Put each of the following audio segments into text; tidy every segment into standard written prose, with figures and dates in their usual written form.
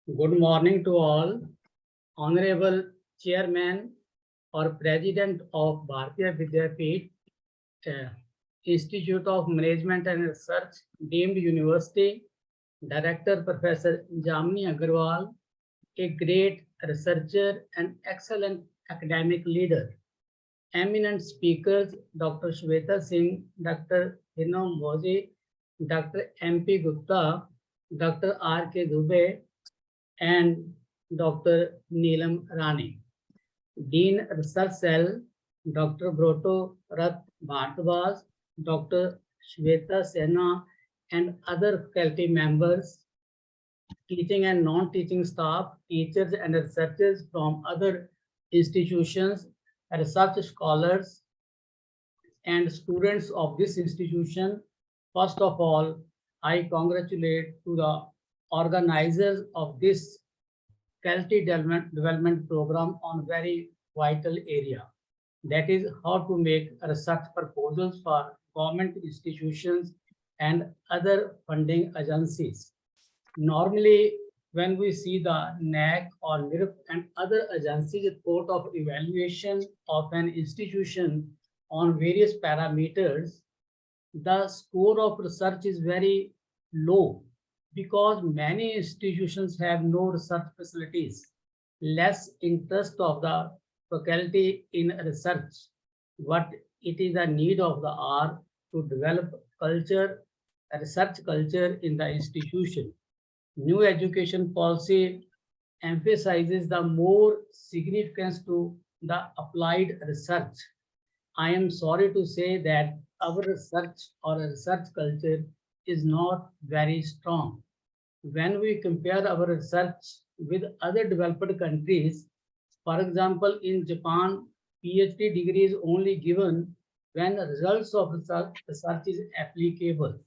Good morning to all. Honorable Chairman or President of Bharatiya Vidyapeeth Institute of Management and Research, deemed University, Director Professor Jamni Agarwal, a great researcher and excellent academic leader. Eminent speakers Dr. Shweta Singh, Dr. Hinam Mozi, Dr. M.P. Gupta, Dr. R.K. Dubey, and Dr. Neelam Rani. Dean Research Cell, Dr. Broto Rat Bhartwaj, Dr. Shweta Sena, and other faculty members, teaching and non-teaching staff, teachers and researchers from other institutions, research scholars, and students of this institution. First of all, I congratulate to the organizers of this faculty development program on very vital area. That is how to make research proposals for government institutions and other funding agencies. Normally, when we see the NAC or NIRF and other agencies report of evaluation of an institution on various parameters, the score of research is very low because many institutions have no research facilities, less interest of the faculty in research. What it is a need of the hour to develop culture, research culture in the institution. New education policy emphasizes the more significance to the applied research. I am sorry to say that our research or research culture is not very strong. When we compare our research with other developed countries, for example, in Japan, PhD degree is only given when the results of research is applicable.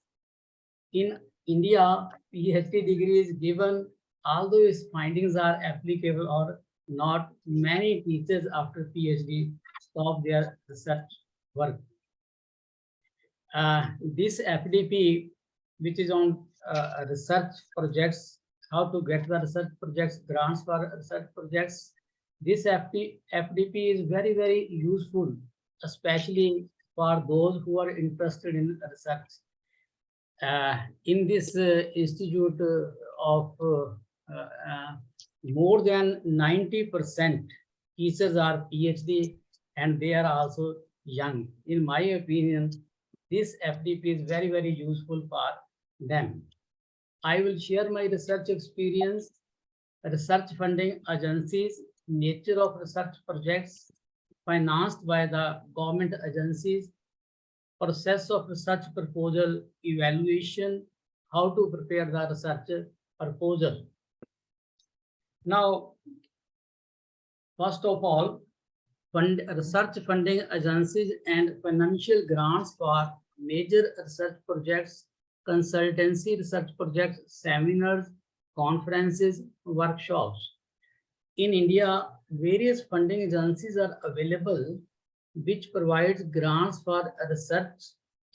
In India, PhD degree is given although its findings are applicable or not. Many teachers after PhD stop their research work. This FDP, which is on research projects, how to get the research projects, grants for research projects. This FDP is very, very useful, especially for those who are interested in research. In this institute of more than 90% teachers are PhD and they are also young. In my opinion, this FDP is very, very useful for them. I will share my research experience, research funding agencies, nature of research projects financed by the government agencies, process of research proposal evaluation, how to prepare the research proposal. Now, first of all, research funding agencies and financial grants for major research projects, consultancy research projects, seminars, conferences, workshops. In India, various funding agencies are available which provides grants for research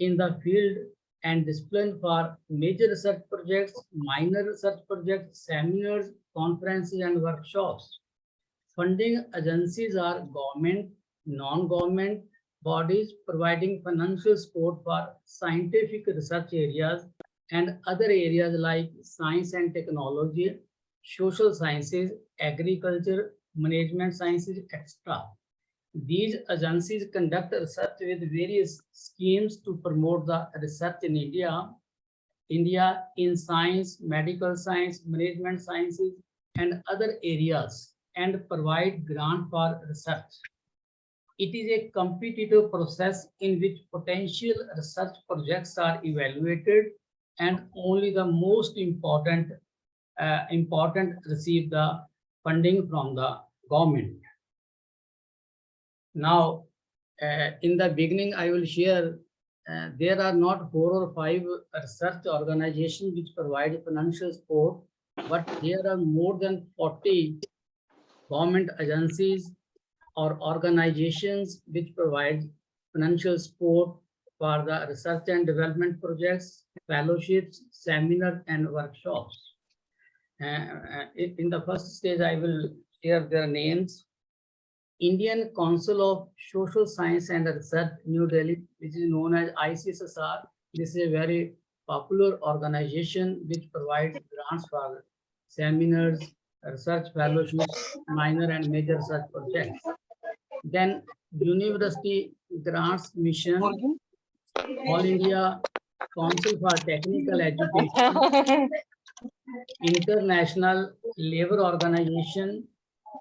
in the field and discipline for major research projects, minor research projects, seminars, conferences, and workshops. Funding agencies are government, non-government bodies providing financial support for scientific research areas and other areas like science and technology, social sciences, agriculture, management sciences, etc. These agencies conduct research with various schemes to promote the research in India in science, medical science, management sciences, and other areas, and provide grant for research. It is a competitive process in which potential research projects are evaluated and only the most important receive the funding from the government. Now, in the beginning, I will share there are not 4 or 5 research organizations which provide financial support, but there are more than 40 government agencies or organizations which provide financial support for the research and development projects, fellowships, seminars, and workshops. In the first stage, I will share their names. Indian Council of Social Science and Research, New Delhi, which is known as ICSSR. This is a very popular organization which provides grants for seminars, research fellowships, minor and major research projects. Then University Grants Mission, All India Council for Technical Education, International Labour Organization,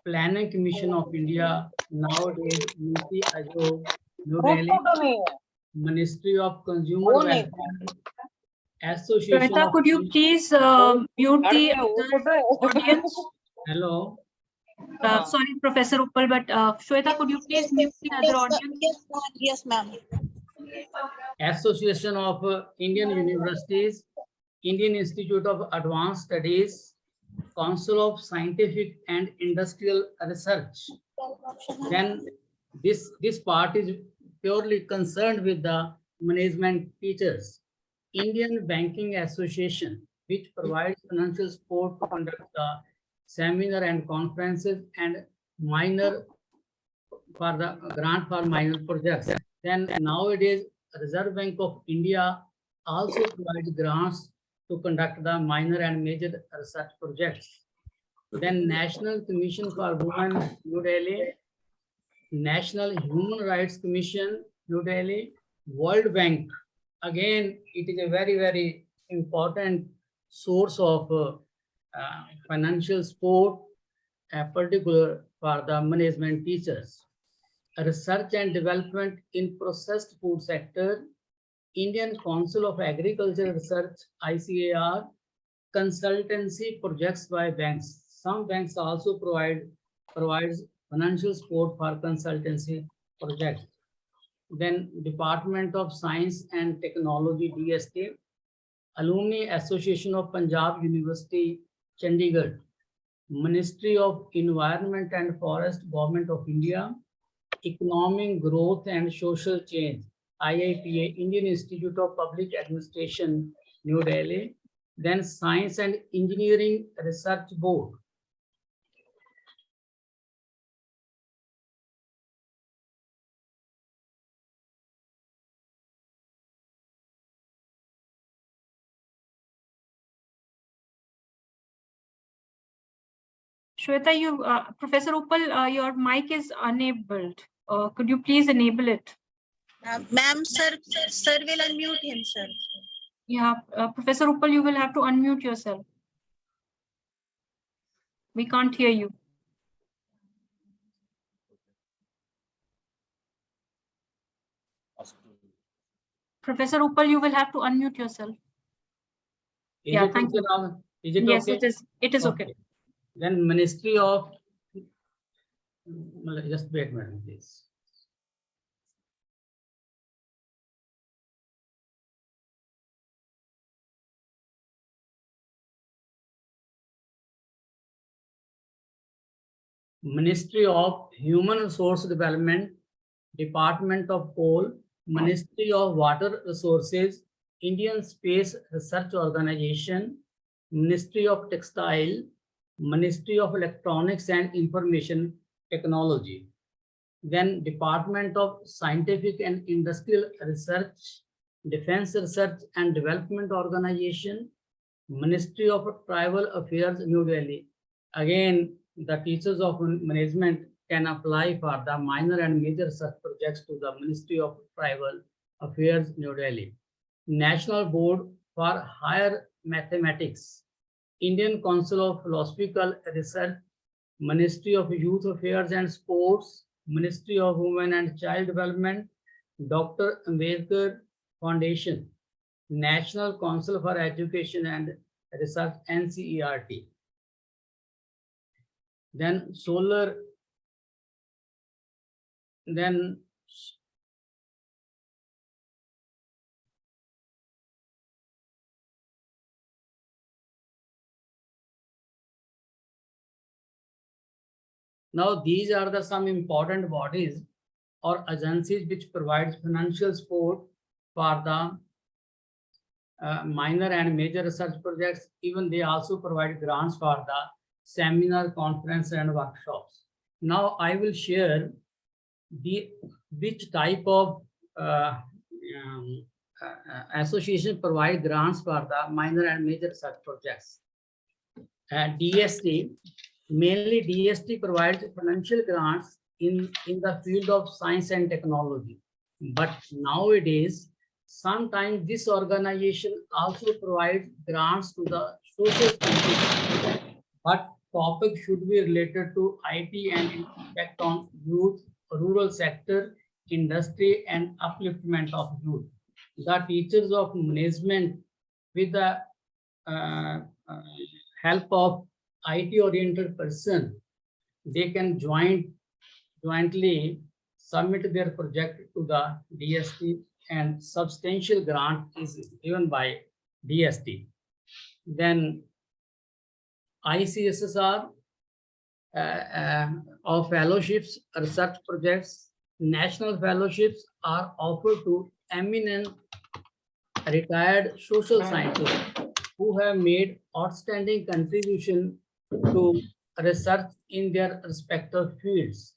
Planning Commission of India, nowadays Niti Aayog, New Delhi, Ministry of Consumer Welfare, Association Shweta, of... could you please mute the audience? Hello. Sorry, Professor Uppal, but Shweta, could you please mute the other audience? Yes, ma'am. Association of Indian Universities, Indian Institute of Advanced Studies, Council of Scientific and Industrial Research. Then this part is purely concerned with the management teachers. Indian Banking Association, which provides financial support to conduct the seminar and conferences and minor for the grant for minor projects. Then nowadays, Reserve Bank of India also provides grants to conduct the minor and major research projects. Then National Commission for Women, New Delhi, National Human Rights Commission, New Delhi, World Bank. Again, it is a very, very important source of financial support, particular for the management teachers. Research and development in processed food sector, Indian Council of Agricultural Research, ICAR, consultancy projects by banks. Some banks also provides financial support for consultancy projects. Then Department of Science and Technology, DST, Alumni Association of Punjab University, Chandigarh, Ministry of Environment and Forest, Government of India, Economic Growth and Social Change, IIPA, Indian Institute of Public Administration, New Delhi, then Science and Engineering Research Board. Shweta, Professor Uppal, your mic is enabled. Could you please enable it? Ma'am, sir will unmute him, sir. Yeah, Professor Uppal, you will have to unmute yourself. We can't hear you. Professor Uppal, you will have to unmute yourself. Yeah, thank you. Is it yes, okay? it is okay. Then Ministry of, just wait a minute, please. Ministry of Human Resource Development, Department of Coal, Ministry of Water Resources, Indian Space Research Organization, Ministry of Textile, Ministry of Electronics and Information Technology. Then Department of Scientific and Industrial Research, Defense Research and Development Organization, Ministry of Tribal Affairs, New Delhi. Again, the teachers of management can apply for the minor and major research projects to the Ministry of Tribal Affairs, New Delhi. National Board for Higher Mathematics, Indian Council of Philosophical Research, Ministry of Youth Affairs and Sports, Ministry of Women and Child Development, Dr. Ambedkar Foundation, National Council for Education and Research, NCERT. Then solar, then now these are the some important bodies or agencies which provides financial support for the minor and major research projects. Even they also provide grants for the seminar, conference, and workshops. Now I will share which type of association provide grants for the minor and major research projects. DST, mainly DST provides financial grants in the field of science and technology. But nowadays, sometimes this organization also provides grants to the social sciences, but topic should be related to IT and impact on youth, rural sector, industry, and upliftment of youth. The teachers of management, with the help of IT-oriented person, they can jointly submit their project to the DST, and substantial grant is given by DST. Then ICSSR of fellowships, research projects, national fellowships are offered to eminent retired social scientists who have made outstanding contribution to research in their respective fields,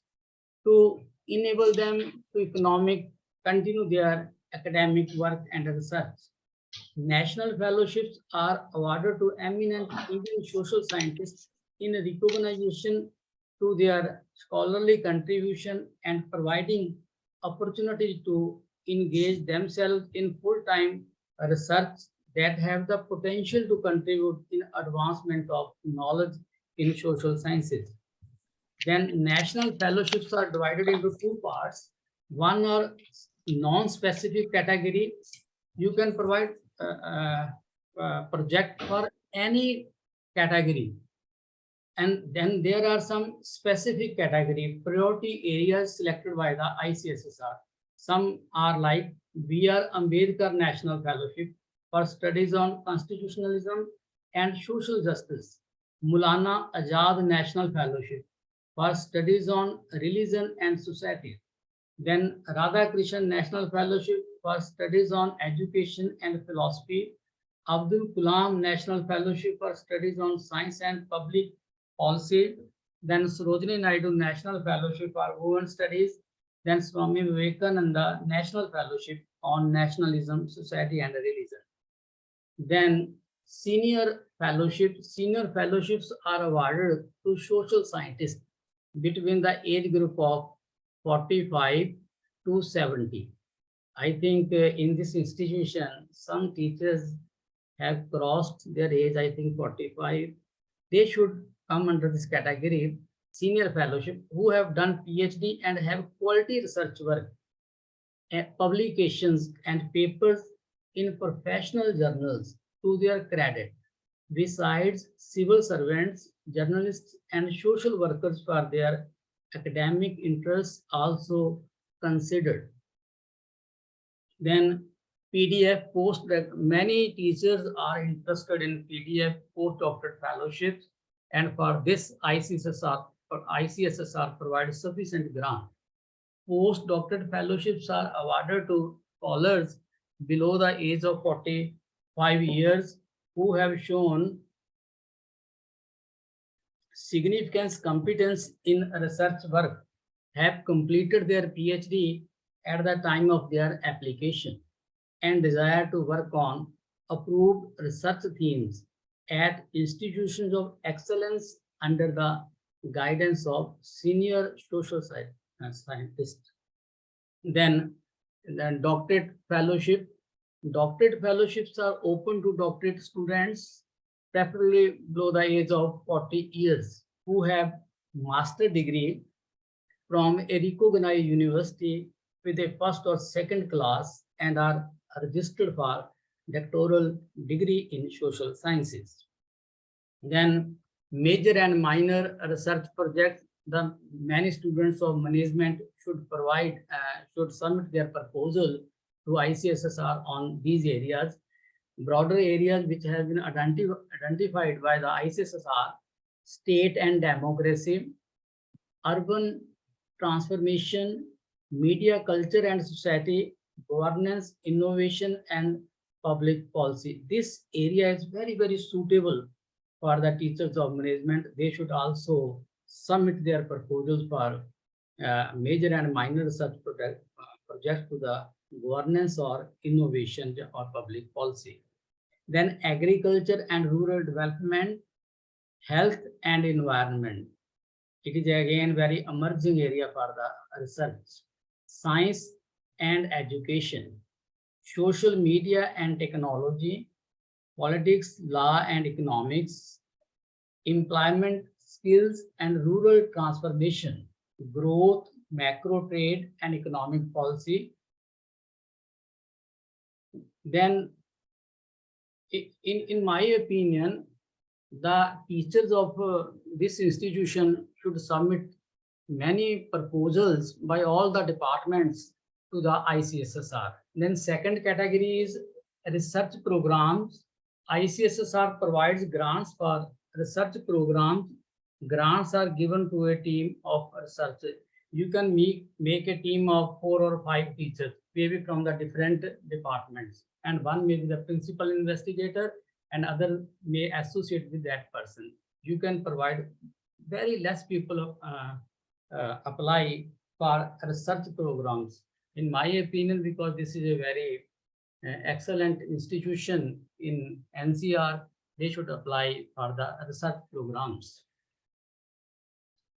to enable them to continue their academic work and research. National fellowships are awarded to eminent Indian social scientists in recognition to their scholarly contribution and providing opportunity to engage themselves in full-time research that have the potential to contribute in advancement of knowledge in social sciences. Then national fellowships are divided into two parts. One are non-specific category. You can provide project for any category. And then there are some specific category, priority areas selected by the ICSSR. Some are like B.R. Ambedkar National Fellowship for studies on constitutionalism and social justice. Maulana Azad National Fellowship for studies on religion and society. Then Radhakrishnan National Fellowship for studies on education and philosophy. Abdul Kalam National Fellowship for studies on science and public policy. Then Sarojini Naidu National Fellowship for women studies. Then Swami Vivekananda National Fellowship on nationalism, society, and religion. Then senior fellowships are awarded to social scientists between the age group of 45 to 70. I think in this institution, some teachers have crossed their age, I think 45. They should come under this category, senior fellowship, who have done PhD and have quality research work, publications and papers in professional journals to their credit. Besides, civil servants, journalists, and social workers for their academic interests also considered. Then PDF many teachers are interested in PDF postdoctorate fellowships, and for this ICSSR provides sufficient grant. Postdoctorate fellowships are awarded to scholars below the age of 45 years who have shown significant competence in research work, have completed their PhD at the time of their application, and desire to work on approved research themes at institutions of excellence under the guidance of senior social scientists. Then doctorate fellowship. Doctorate fellowships are open to doctorate students, preferably below the age of 40 years, who have master degree from a recognized university with a first or second class and are registered for doctoral degree in social sciences. Then major and minor research projects, the many students of management should submit their proposal to ICSSR on these areas. Broader areas which have been identified by the ICSSR: state and democracy, urban transformation, media, culture and society, governance, innovation, and public policy. This area is very, very suitable for the teachers of management. They should also submit their proposals for major and minor research projects to the governance or innovation or public policy. Then agriculture and rural development, health and environment. It is again very emerging area for the research. Science and education, social media and technology, politics, law and economics, employment, skills and rural transformation, growth, macro trade and economic policy. Then in my opinion, the teachers of this institution should submit many proposals by all the departments to the ICSSR. Then second category is research programs. ICSSR provides grants for research programs. Grants are given to a team of researchers. You can make a team of 4 or 5 teachers, maybe from the different departments, and one may be the principal investigator and other may associate with that person. You can provide very less people apply for research programs. In my opinion, because this is a very excellent institution in NCR, they should apply for the research programs.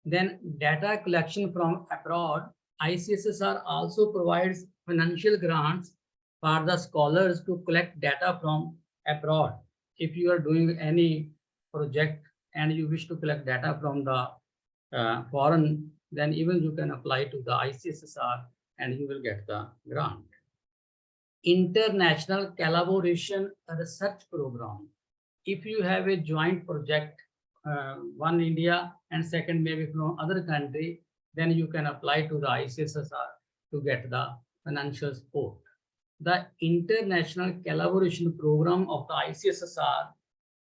Then data collection from abroad. ICSSR also provides financial grants for the scholars to collect data from abroad. If you are doing any project and you wish to collect data from the foreign, then even you can apply to the ICSSR and you will get the grant. International collaboration research program. If you have a joint project, one India and second maybe from other country, then you can apply to the ICSSR to get the financial support. The International Collaboration Program of the ICSSR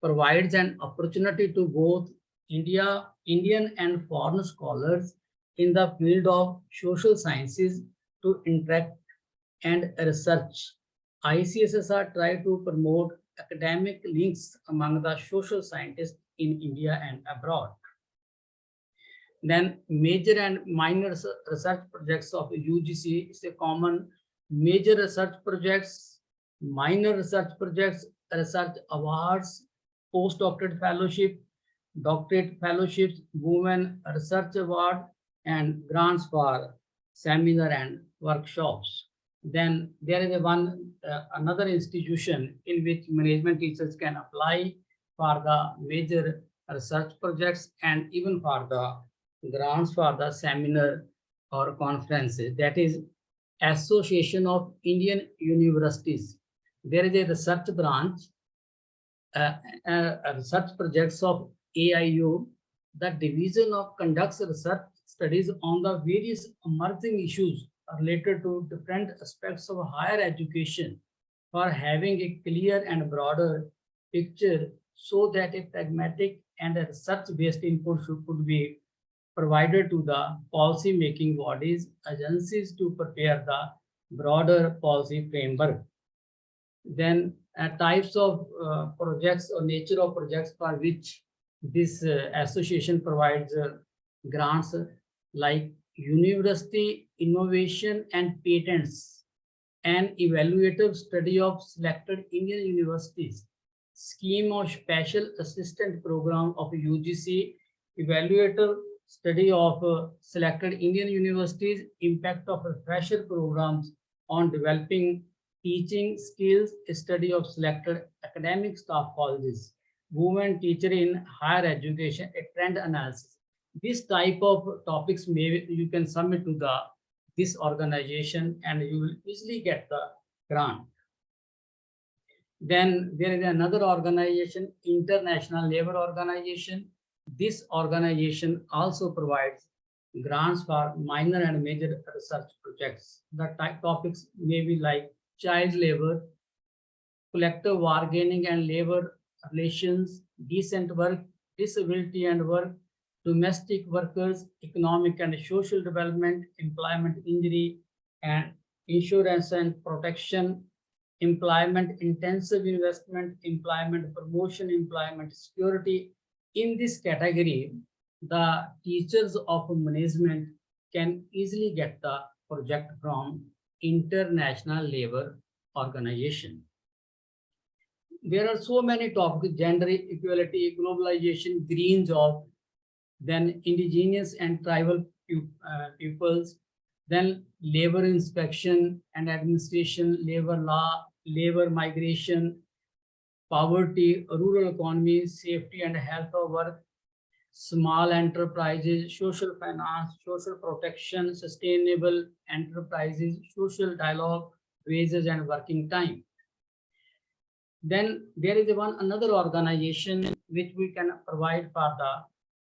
provides an opportunity to both Indian and foreign scholars in the field of social sciences to interact and research. ICSSR try to promote academic links among the social scientists in India and abroad. Then major and minor research projects of UGC is a common. Major research projects, minor research projects, research awards, postdoctorate fellowship, doctorate fellowships, women research award, and grants for seminar and workshops. Then there is another institution in which management teachers can apply for the major research projects and even for the grants for the seminar or conferences. That is Association of Indian Universities. There is a research branch, research projects of AIU. The division of conducts research studies on the various emerging issues related to different aspects of higher education for having a clear and broader picture so that a pragmatic and a research-based input could be provided to the policy-making bodies, agencies to prepare the broader policy framework. Then types of projects or nature of projects for which this association provides grants, like university innovation and patents, an evaluative study of selected Indian universities, scheme of special assistant program of UGC, evaluative study of selected Indian universities, impact of refresher programs on developing teaching skills, study of selected academic staff colleges, women teacher in higher education, a trend analysis. This type of topics you can submit to this organization and you will easily get the grant. Then there is another organization, International Labour Organization. This organization also provides grants for minor and major research projects. The topics may be like child labor, collective bargaining and labor relations, decent work, disability and work, domestic workers, economic and social development, employment injury and insurance and protection, employment intensive investment, employment promotion, employment security. In this category, the teachers of management can easily get the project from International Labour Organization. There are so many topics: gender equality, globalization, green job, then indigenous and tribal peoples, then labor inspection and administration, labor law, labor migration, poverty, rural economy, safety and health of work, small enterprises, social finance, social protection, sustainable enterprises, social dialogue, wages and working time. Then there is another organization which we can provide for the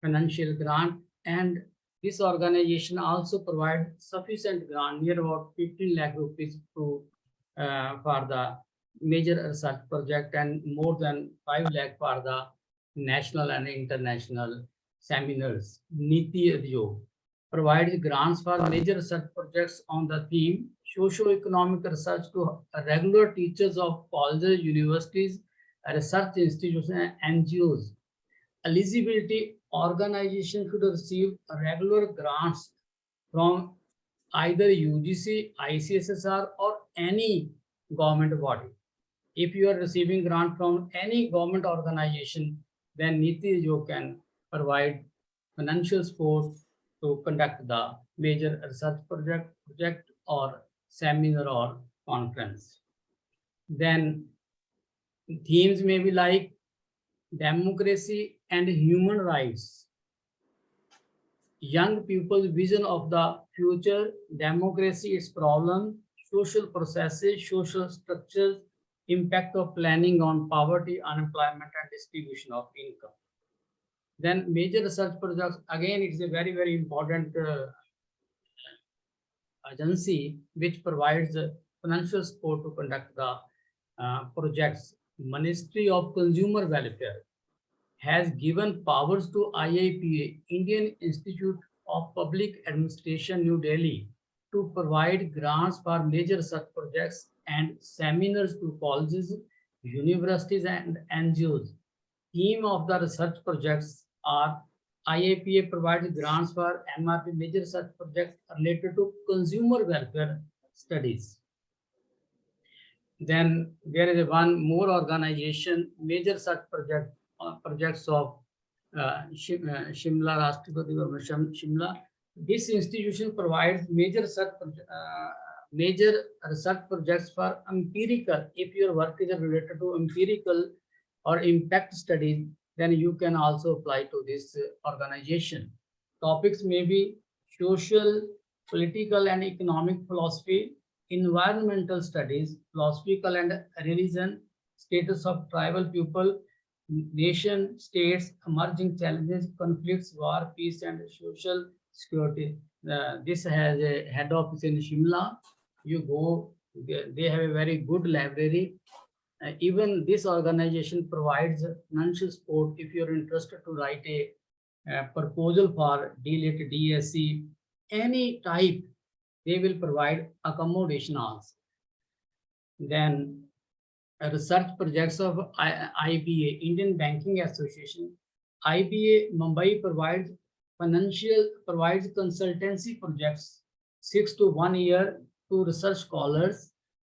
financial grant, and this organization also provides sufficient grant, near about 15 lakh rupees to for the major research project and more than 5 lakh for the national and international seminars. Niti Aayog provides grants for major research projects on the theme socio-economic research to regular teachers of colleges, universities, research institutions, and NGOs. Eligibility: organization should receive regular grants from either UGC, ICSSR, or any government body. If you are receiving grant from any government organization, then Niti Aayog can provide financial support to conduct the major research project or seminar or conference. Then themes may be like democracy and human rights, young people's vision of the future, democracy, its problem, social processes, social structures, impact of planning on poverty, unemployment, and distribution of income. Then major research projects, again, it's a very, very important agency which provides financial support to conduct the projects. Ministry of Consumer Welfare has given powers to IIPA, Indian Institute of Public Administration, New Delhi, to provide grants for major research projects and seminars to colleges, universities, and NGOs. Theme of the research projects are: IIPA provides grants for MRP major research projects related to consumer welfare studies. Then there is one more organization, major research projects of Shimla, Rashtrapati Government Shimla. This institution provides major research projects for empirical. If your work is related to empirical or impact studies, then you can also apply to this organization. Topics may be social, political and economic philosophy, environmental studies, philosophical and religion, status of tribal people, nation states, emerging challenges, conflicts, war, peace, and social security. This has a head office in Shimla. You go, they have a very good library. Even this organization provides financial support if you're interested to write a proposal for DLIT, DSC, any type. They will provide accommodation also. Then research projects of IBA, Indian Banking Association. IBA Mumbai provides consultancy projects 6 to 1 year to research scholars,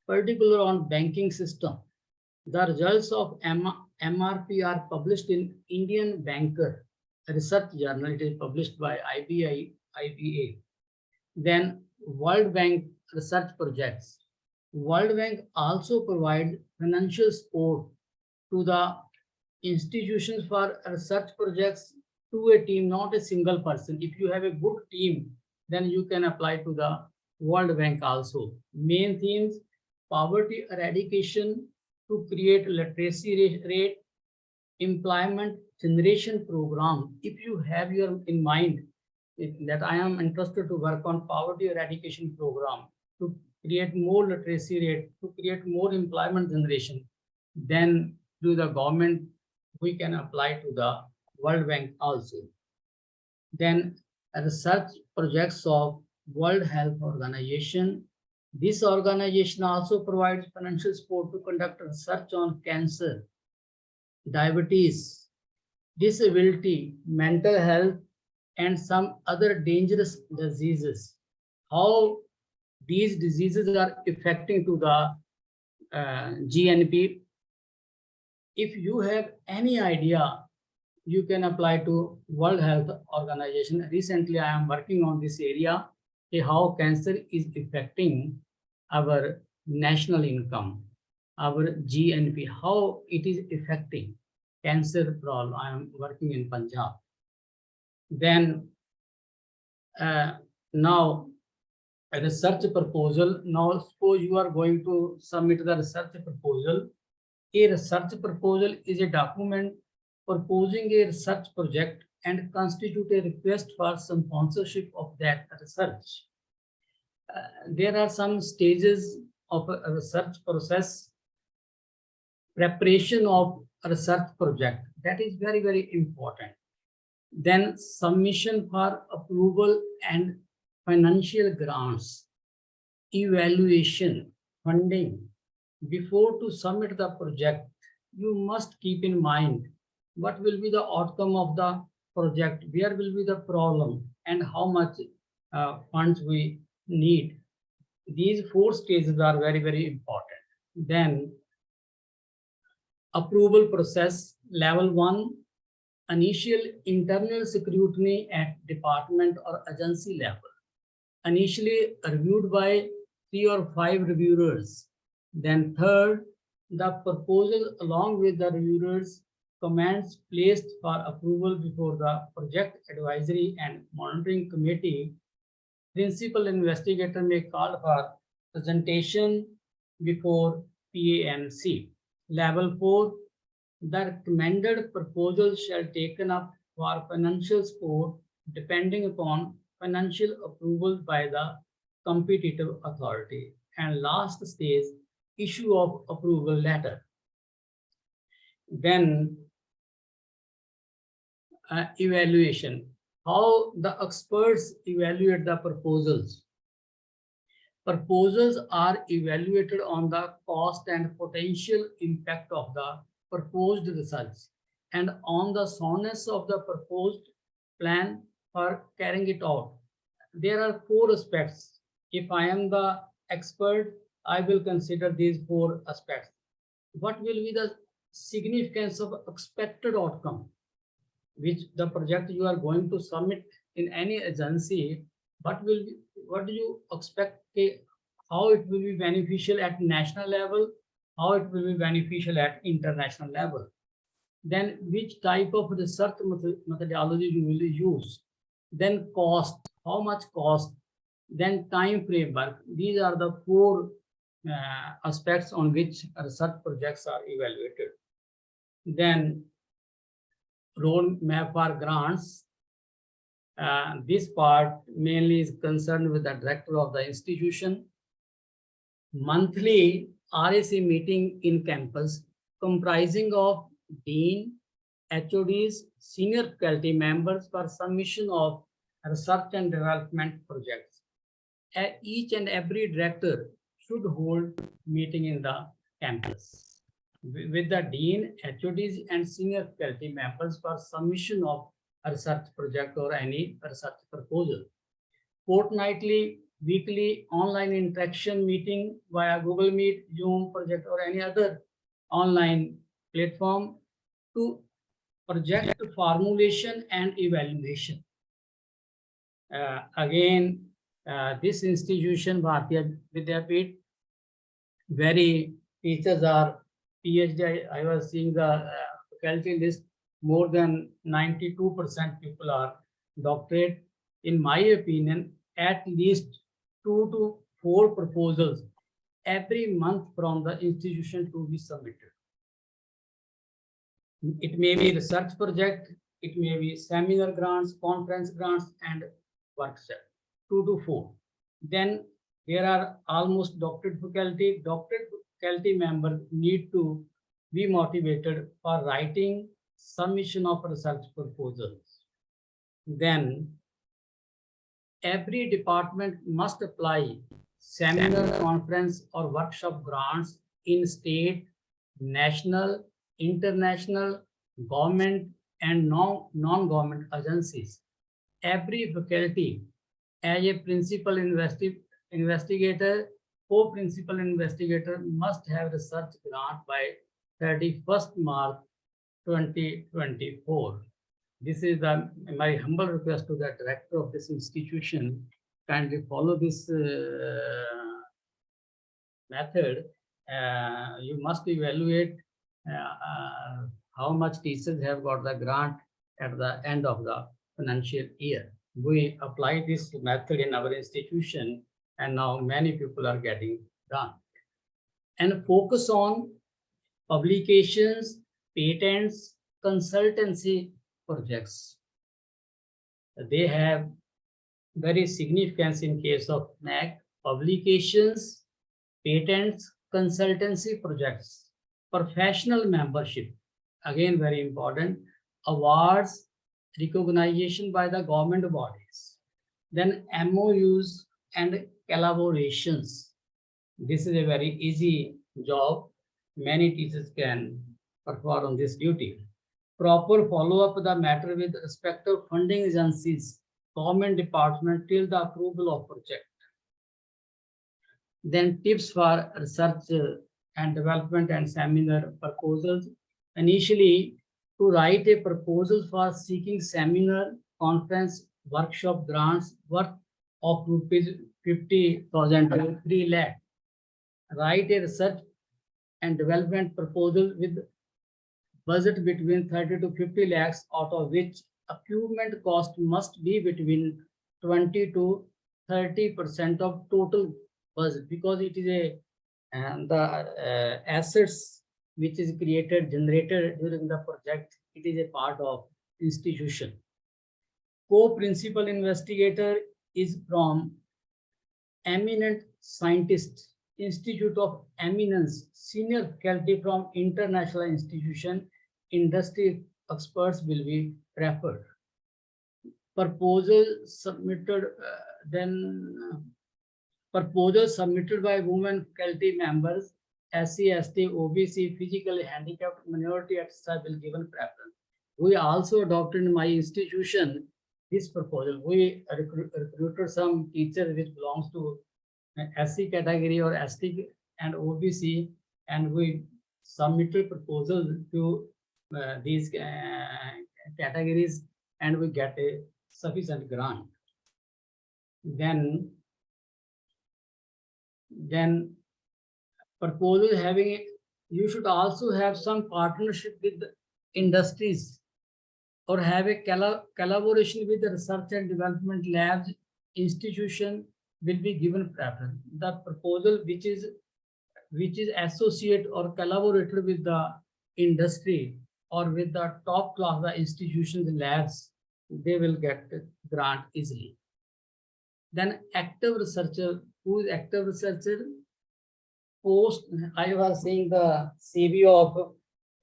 particularly on banking system. The results of MRP are published in Indian Banker, a research journal. It is published by IBA. Then World Bank research projects. World Bank also provides financial support to the institutions for research projects to a team, not a single person. If you have a good team, then you can apply to the World Bank also. Main themes: poverty eradication to create literacy rate, employment generation program. If you have in mind that I am interested to work on poverty eradication program to create more literacy rate, to create more employment generation, then through the government, we can apply to the World Bank also. Then research projects of World Health Organization, This organization also provides financial support to conduct research on cancer, diabetes, disability, mental health, and some other dangerous diseases. How these diseases are affecting to the GNP. If you have any idea, you can apply to World Health Organization. Recently, I am working on this area, how cancer is affecting our national income, our GNP, how it is affecting cancer problem. I am working in Punjab. Then now a research proposal. Now suppose you are going to submit the research proposal. A research proposal is a document proposing a research project and constitute a request for some sponsorship of that research. There are some stages of a research process. Preparation of a research project, that is very, very important. Then submission for approval and financial grants, evaluation, funding. Before to submit the project, you must keep in mind what will be the outcome of the project, where will be the problem, and how much funds we need. These 4 stages are very, very important. Then approval process, level 1, initial internal scrutiny at department or agency level, initially reviewed by 3 or 5 reviewers. Then third, the proposal along with the reviewers' comments placed for approval before the project advisory and monitoring committee. Principal investigator may call for presentation before PANC. Level 4, the recommended proposal shall taken up for financial support depending upon financial approval by the competitive authority. And last stage, issue of approval letter. Then evaluation, how the experts evaluate the proposals. Proposals are evaluated on the cost and potential impact of the proposed research and on the soundness of the proposed plan for carrying it out. There are 4 aspects. If I am the expert, I will consider these 4 aspects. What will be the significance of expected outcome, which the project you are going to submit in any agency, what do you expect, how it will be beneficial at national level, how it will be beneficial at international level. Then which type of research methodology you will use. Then cost, how much cost. Then time framework. These are the 4 aspects on which research projects are evaluated. Then roadmap for grants. This part mainly is concerned with the director of the institution. Monthly RAC meeting in campus comprising of dean, HODs, senior faculty members for submission of research and development projects. Each and every director should hold meeting in the campus with the dean, HODs, and senior faculty members for submission of a research project or any research proposal. Fortnightly, weekly online interaction meeting via Google Meet, Zoom project, or any other online platform to project formulation and evaluation. Again, this institution, Bharatiya Vidyapeeth, very teachers are PhD. I was seeing the faculty list, more than 92% people are doctorate. In my opinion, at least 2 to 4 proposals every month from the institution to be submitted. It may be research project, it may be seminar grants, conference grants, and workshop. 2 to 4. Then there are almost doctorate faculty. Doctorate faculty members need to be motivated for writing submission of research proposals. Then every department must apply seminar, conference, or workshop grants in state, national, international, government, and non-government agencies. Every faculty, as a principal investigator, co-principal investigator must have research grant by 31st March 2024. This is my humble request to the director of this institution. Kindly follow this method. You must evaluate how much teachers have got the grant at the end of the financial year. We apply this method in our institution, and now many people are getting done. And focus on publications, patents, consultancy projects. They have very significance in case of NAC: publications, patents, consultancy projects, professional membership, again very important, awards, recognition by the government bodies, then MOUs and collaborations. This is a very easy job. Many teachers can perform on this duty. Proper follow-up the matter with respect to funding agencies, government department till the approval of project. Then tips for research and development and seminar proposals. Initially, to write a proposal for seeking seminar, conference, workshop grants worth of rupees 50,000 to 3 lakh. Write a research and development proposal with budget between 30 to 50 lakhs, out of which equipment cost must be between 20 to 30% of total budget, because it is a the assets which is generated during the project, it is a part of institution. Co-principal investigator is from eminent scientist, Institute of Eminence, senior faculty from international institution, industry experts will be preferred. Proposal submitted, proposals submitted by women faculty members, SC, ST, OBC, physically handicapped, minority, etc. will given preference. We also adopted in my institution this proposal. We recruited some teachers which belongs to SC category or ST and OBC, and we submitted proposals to these categories, and we get a sufficient grant. Then proposal having, you should also have some partnership with industries or have a collaboration with the research and development labs institution will be given preference. The proposal which is associate or collaborated with the industry or with the top class the institutions labs, they will get grant easily. Then active researcher. Who is active researcher? I was saying the CV of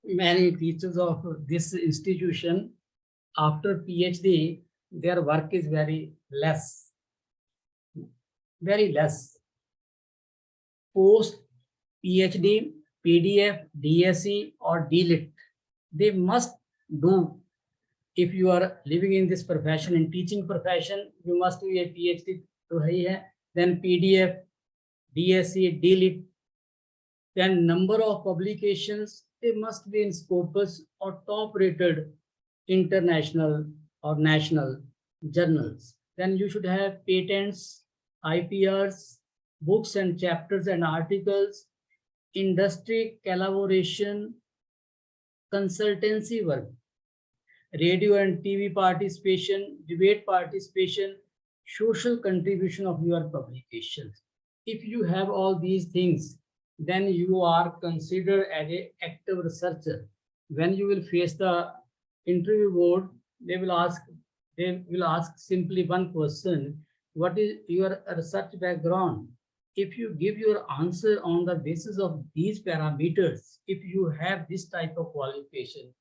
many teachers of this institution, after PhD, their work is very less. Post PhD, PDF, DSc or DLit, they must do. If you are living in this profession, in teaching profession, you must do a PhD to hai, then PDF, DSc, DLit, then number of publications, they must be in Scopus or top rated international or national journals. Then you should have patents, IPRs, books and chapters and articles, industry collaboration, consultancy work, radio and TV participation, debate participation, social contribution of your publications. If you have all these things, then you are considered as an active researcher. When you will face the interview board, they will ask simply one question: what is your research background? If you give your answer on the basis of these parameters, if you have this type of qualification,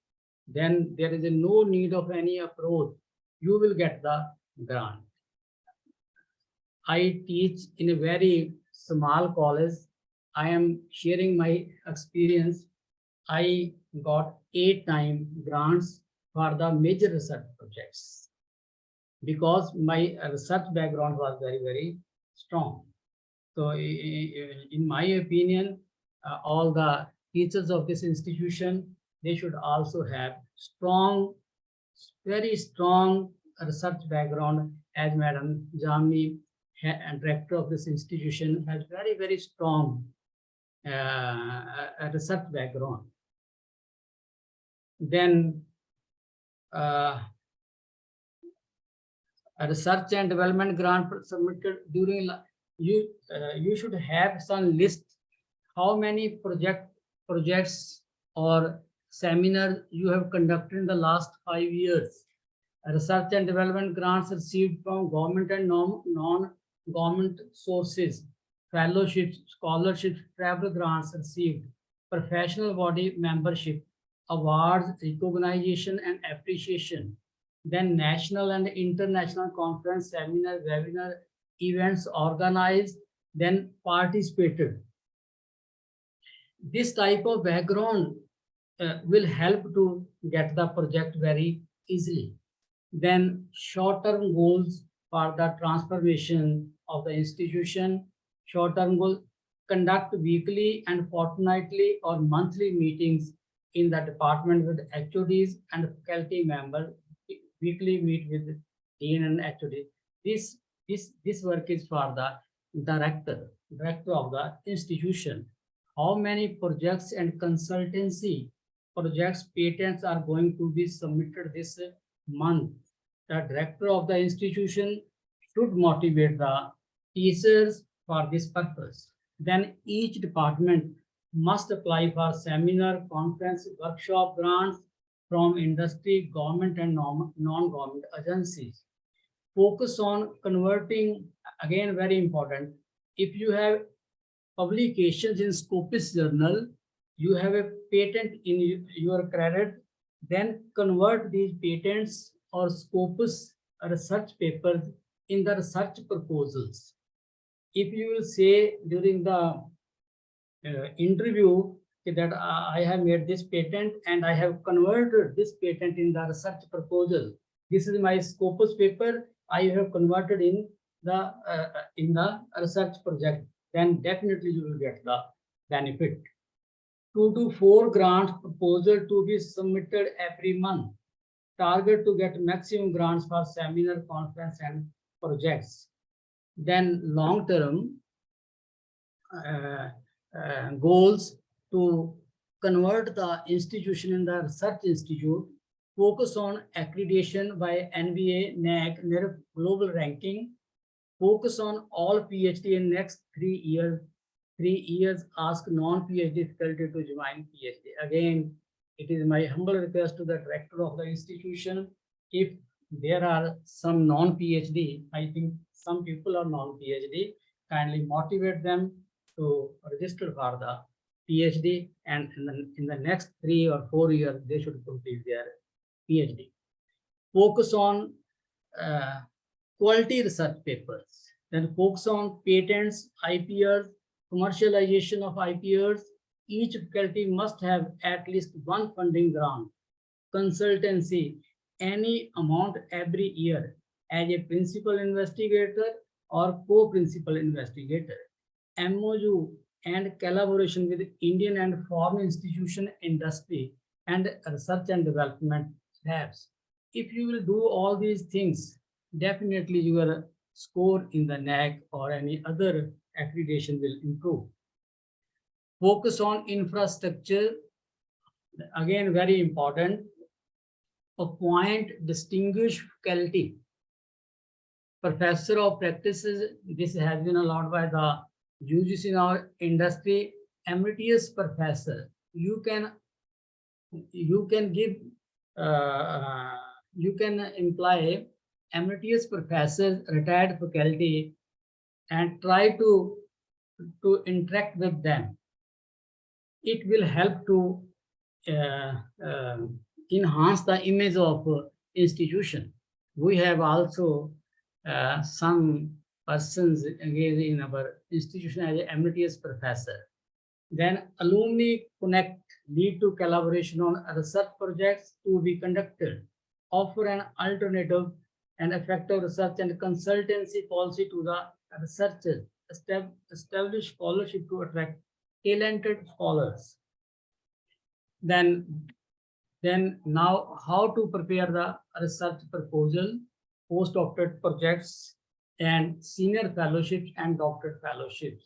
then there is no need of any approach. You will get the grant. I teach in a very small college, I am sharing my experience. I got 8 times grants for the major research projects because my research background was very, very strong. So in my opinion, all the teachers of this institution, they should also have strong, very strong research background, as Madam Jamni, director of this institution, has very, very strong research background. Then a research and development grant submitted during you should have some list how many projects or seminars you have conducted in the last 5 years. Research and development grants received from government and non-government sources, fellowships, scholarships, travel grants received, professional body membership, awards, recognition and appreciation, then national and international conference, seminar, webinar, events organized, then participated. This type of background will help to get the project very easily. Then short-term goals for the transformation of the institution. Short-term goals: conduct weekly and fortnightly or monthly meetings in the department with HODs and faculty members. Weekly meet with dean and HOD. This work is for the director of the institution. How many projects and consultancy projects, patents are going to be submitted this month? The director of the institution should motivate the teachers for this purpose. Then each department must apply for seminar, conference, workshop grants from industry, government and non-government agencies. Focus on converting, again very important, if you have publications in Scopus journal, you have a patent in your credit, then convert these patents or Scopus research papers in the research proposals. If you will say during the interview that I have made this patent and I have converted this patent in the research proposal, this is my Scopus paper, I have converted in the research project, then definitely you will get the benefit. 2 to 4 grant proposal to be submitted every month. Target to get maximum grants for seminar, conference and projects. Then long-term goals to convert the institution in the research institute. Focus on accreditation by NBA, NAC, NERF global ranking. Focus on all PhD in next 3 years. 3 years, ask non-PhD faculty to join PhD. Again, it is my humble request to the director of the institution. If there are some non-PhD, I think some people are non-PhD, kindly motivate them to register for the PhD, and in the next 3 or 4 years, they should complete their PhD. Focus on quality research papers. Then focus on patents, IPRs, commercialization of IPRs. Each faculty must have at least 1 funding grant. Consultancy, any amount every year as a principal investigator or co-principal investigator. MOU and collaboration with Indian and foreign institution, industry and research and development labs. If you will do all these things, definitely your score in the NAC or any other accreditation will improve. Focus on infrastructure, again very important. Appoint distinguished faculty. Professor of practices, this has been allowed by the UGC in our industry. Emeritus professor, you can employ emeritus professors, retired faculty, and try to interact with them. It will help to enhance the image of institution. We have also some persons engaged in our institution as an emeritus professor. Then alumni connect, lead to collaboration on research projects to be conducted, offer an alternative and effective research and consultancy policy to the researchers, establish scholarship to attract talented scholars. Then now how to prepare the research proposal, postdoctorate projects, and senior fellowships and doctorate fellowships.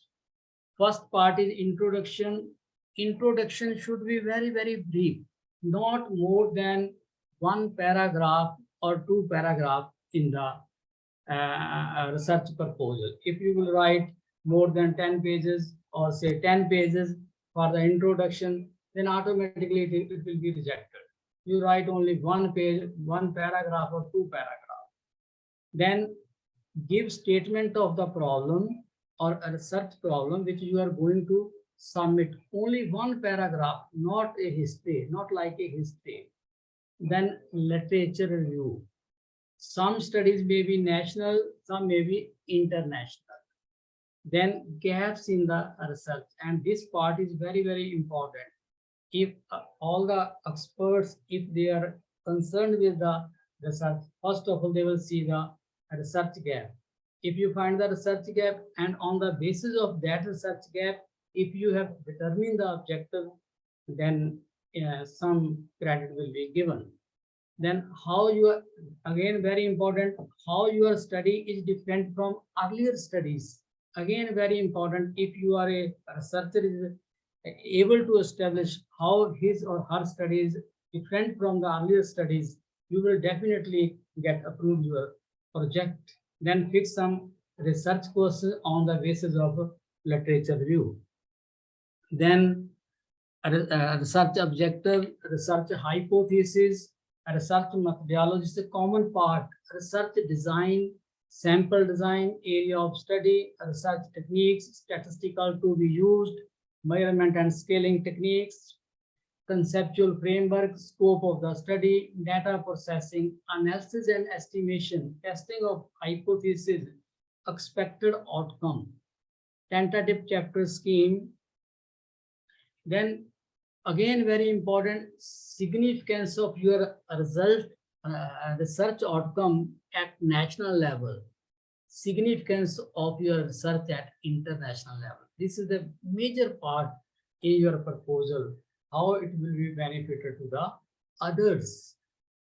First part is introduction. Introduction should be very, very brief, not more than one paragraph or two paragraphs in the research proposal. If you will write more than 10 pages or say 10 pages for the introduction, then automatically it will be rejected. You write only one page, one paragraph or two paragraphs. Then give statement of the problem or a research problem which you are going to submit. Only one paragraph, not a history, not like a history. Then literature review. Some studies may be national, some may be international. Then gaps in the research, and this part is very, very important. If all the experts, if they are concerned with the research, first of all, they will see the research gap. If you find the research gap, and on the basis of that research gap, if you have determined the objective, then some credit will be given. Then how you are, again very important, how your study is different from earlier studies. Again very important, if you are a researcher is able to establish how his or her study is different from the earlier studies, you will definitely get approved your project. Then fix some research courses on the basis of literature review. Then research objective, research hypothesis, research methodology is a common part, research design, sample design, area of study, research techniques, statistical to be used, measurement and scaling techniques, conceptual framework, scope of the study, data processing, analysis and estimation, testing of hypothesis, expected outcome, tentative chapter scheme. Then again very important, significance of your result, research outcome at national level, significance of your research at international level. This is the major part in your proposal, how it will be benefited to the others.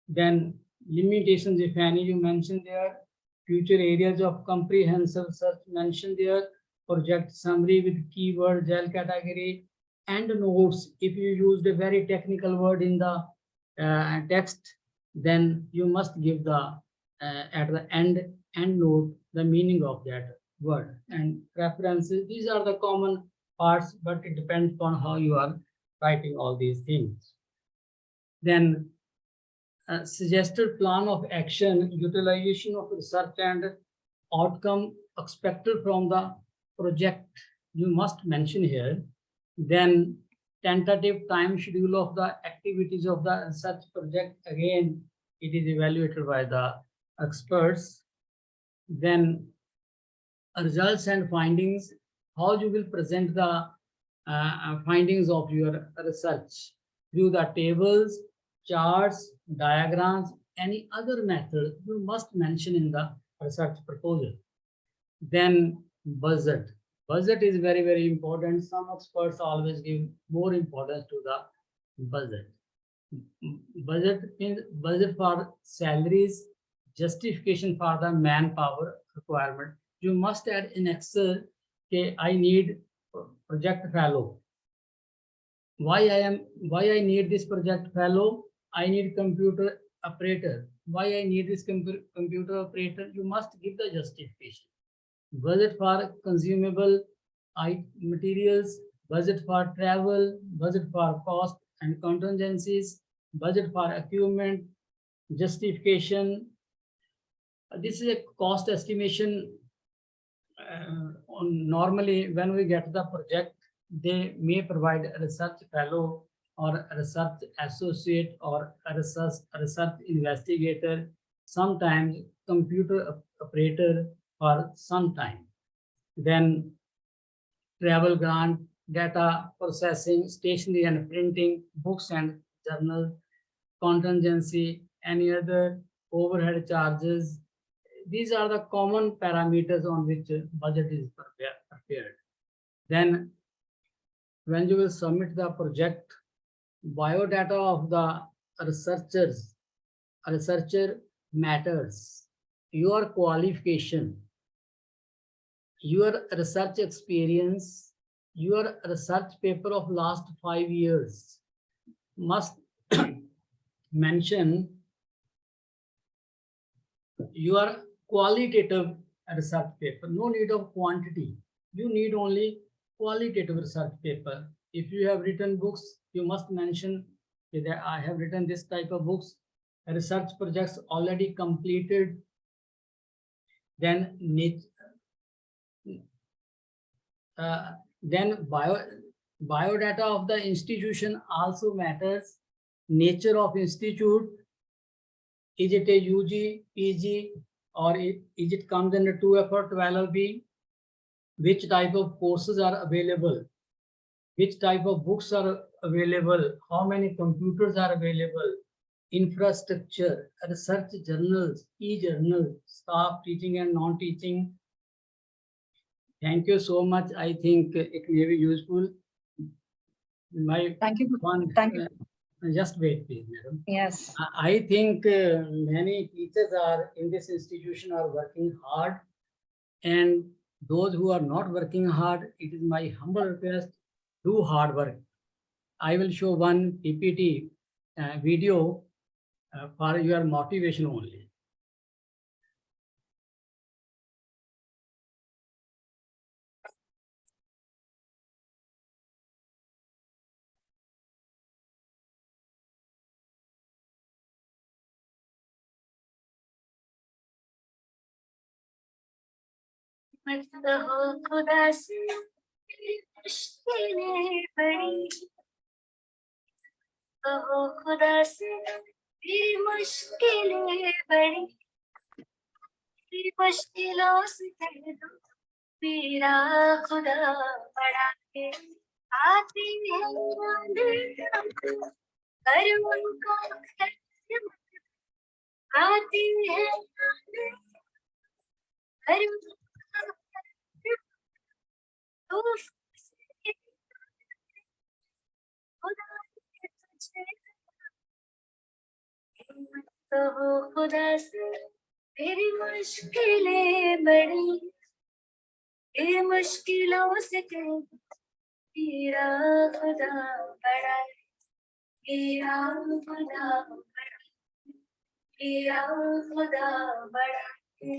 Then limitations, if any, you mentioned there, future areas of comprehensive research mentioned there, project summary with keyword, gel category, and notes. If you used a very technical word in the text, then you must give the at the end note the meaning of that word, and references. These are the common parts, but it depends upon how you are writing all these things. Then suggested plan of action, utilization of research and outcome expected from the project, you must mention here. Then tentative time schedule of the activities of the research project, again it is evaluated by the experts. Then results and findings, how you will present the findings of your research through the tables, charts, diagrams, any other method you must mention in the research proposal. Then budget. Budget is very, very important. Some experts always give more importance to the budget. Budget means budget for salaries, justification for the manpower requirement. You must add in Excel, okay, I need project fellow. Why I need this project fellow? I need computer operator. Why I need this computer operator? You must give the justification. Budget for consumable materials, budget for travel, budget for cost and contingencies, budget for equipment, justification. This is a cost estimation. Normally, when we get the project, they may provide a research fellow or a research associate or a research investigator, sometimes computer operator, for some time. Then travel grant, data processing, stationery and printing, books and journals, contingency, any other overhead charges. These are the common parameters on which budget is prepared. Then when you will submit the project, biodata of the researcher matters. Your qualification, your research experience, your research paper of last 5 years must mention your qualitative research paper. No need of quantity. You need only qualitative research paper. If you have written books, you must mention that I have written this type of books, research projects already completed. Then biodata of the institution also matters. Nature of institute, is it a UG, PG, or is it comes under 2F or 12B? Which type of courses are available? Which type of books are available? How many computers are available? Infrastructure, research journals, e-journals, staff teaching and non-teaching. Thank you so much. I think it may be useful. Thank you. Thank you. Just wait, please, madam. Yes. I think many teachers are in this institution are working hard, and those who are not working hard, it is my humble request, do hard work. I will show one PPT video for your motivation only. खुदा से मुश्किलें बड़ी, कहो खुदा से मेरी मुश्किलें बड़ी, मेरी मुश्किलों से कह दो मेरा खुदा बड़ा है। आती है कर उनको आती है कर कहो खुदा से मेरी मुश्किलें बड़ी, ये मुश्किलों से कह मेरा खुदा बड़ा है, मेरा खुदा बड़ा, मेरा खुदा बड़ा है।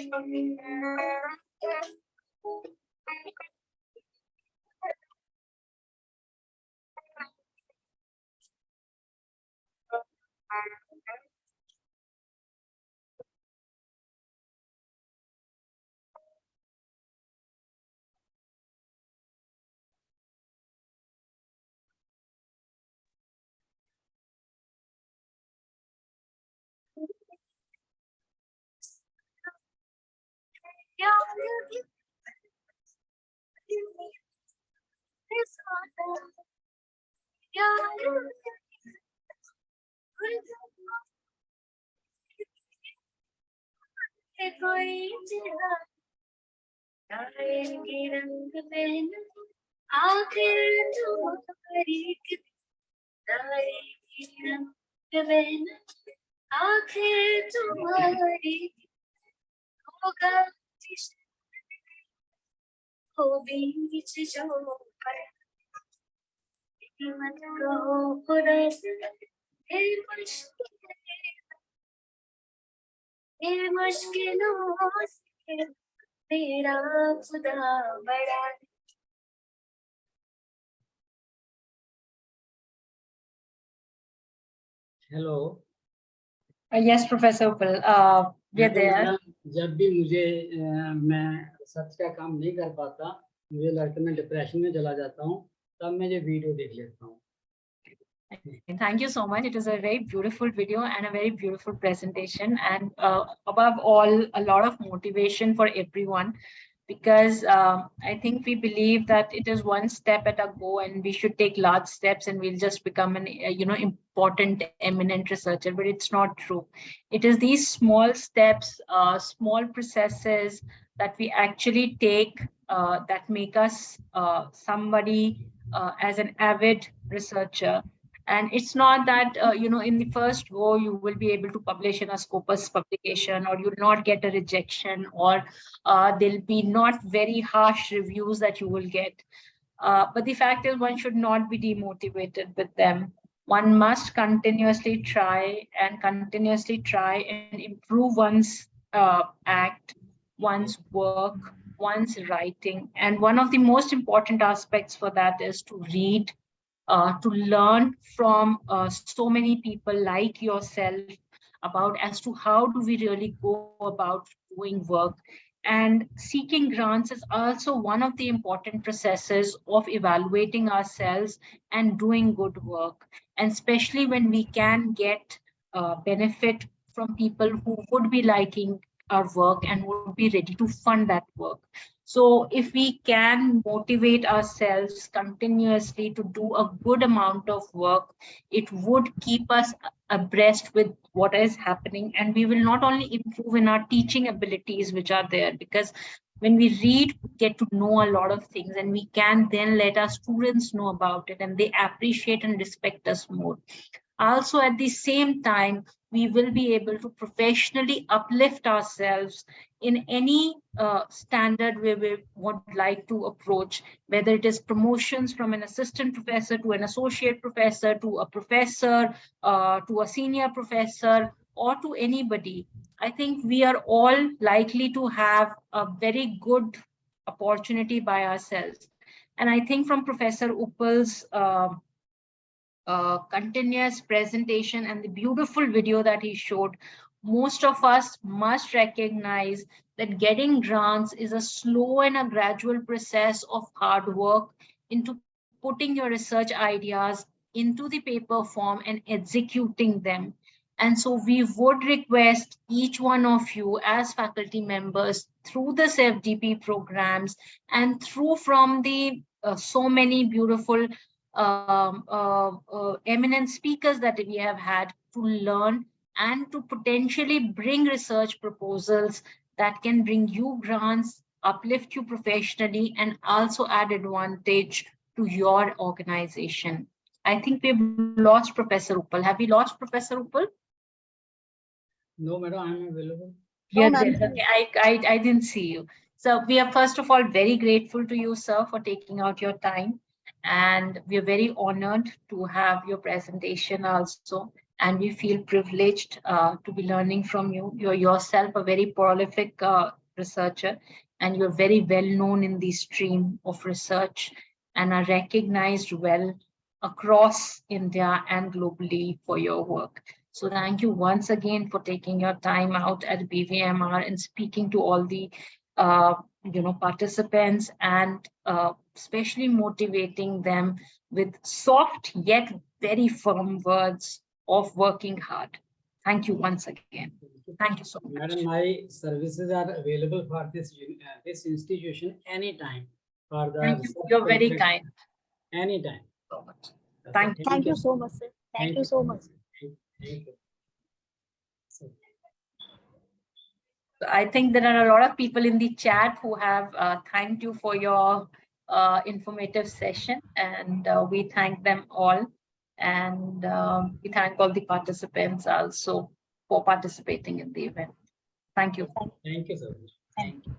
कोई आएंगे रंग पहन आखिर तुम्हारी आएंगे रंग पहन आखिर तुम्हारी होगा हो बीच जो मत कहो खुदा से मुश्किलों से मेरा खुदा बड़ा है। Hello. Yes, Professor Uppal. We are there. जब भी मुझे मैं रिसर्च का काम नहीं कर पाता, मुझे लगता है मैं डिप्रेशन में चला जाता हूँ, तब मैं ये वीडियो देख लेता हूँ। Thank you so much. It was a very beautiful video and a very beautiful presentation, and above all, a lot of motivation for everyone, because I think we believe that it is one step at a go, and we should take large steps, and we'll just become an important, eminent researcher. But it's not true. It is these small steps, small processes that we actually take that make us somebody as an avid researcher. And it's not that, in the first go, you will be able to publish in a Scopus publication, or you'll not get a rejection, or there'll be not very harsh reviews that you will get. But the fact is, one should not be demotivated with them. One must continuously try and improve one's act, one's work, one's writing. And one of the most important aspects for that is to read, to learn from so many people like yourself about as to how do we really go about doing work. And seeking grants is also one of the important processes of evaluating ourselves and doing good work. And especially when we can get benefit from people who would be liking our work and would be ready to fund that work. So if we can motivate ourselves continuously to do a good amount of work, it would keep us abreast with what is happening. And we will not only improve in our teaching abilities, which are there, because when we read, we get to know a lot of things, and we can then let our students know about it, and they appreciate and respect us more. Also, at the same time, we will be able to professionally uplift ourselves in any standard where we would like to approach, whether it is promotions from an assistant professor to an associate professor, to a professor, to a senior professor, or to anybody. I think we are all likely to have a very good opportunity by ourselves. And I think from Professor Uppal's continuous presentation and the beautiful video that he showed, most of us must recognize that getting grants is a slow and a gradual process of hard work into putting your research ideas into the paper form and executing them. And so we would request each one of you as faculty members through this FDP programs and through from the so many beautiful eminent speakers that we have had, to learn and to potentially bring research proposals that can bring you grants, uplift you professionally, and also add advantage to your organization. I think we've lost Professor Uppal. Have we lost Professor Uppal? No, madam, I'm available. Yeah, I didn't see you. So we are first of all very grateful to you, sir, for taking out your time. And we are very honored to have your presentation also. And we feel privileged to be learning from you. You're yourself a very prolific researcher, and you're very well known in the stream of research and are recognized well across India and globally for your work. So thank you once again for taking your time out at BVIMR and speaking to all the participants, and especially motivating them with soft yet very firm words of working hard. Thank you once again. Thank you so much. Madam, my services are available for this institution anytime. For the Thank you. You're very kind. Anytime. So much. Okay, Thank you so much, sir. Thank you so much. Thank you. I think there are a lot of people in the chat who have thanked you for your informative session, and we thank them all. And we thank all the participants also for participating in the event. Thank you. Thank you so much. Thank you.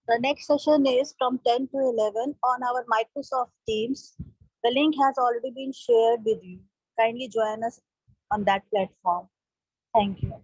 The next session is from 10 to 11 on our Microsoft Teams. The link has already been shared with you. Kindly join us on that platform. Thank you.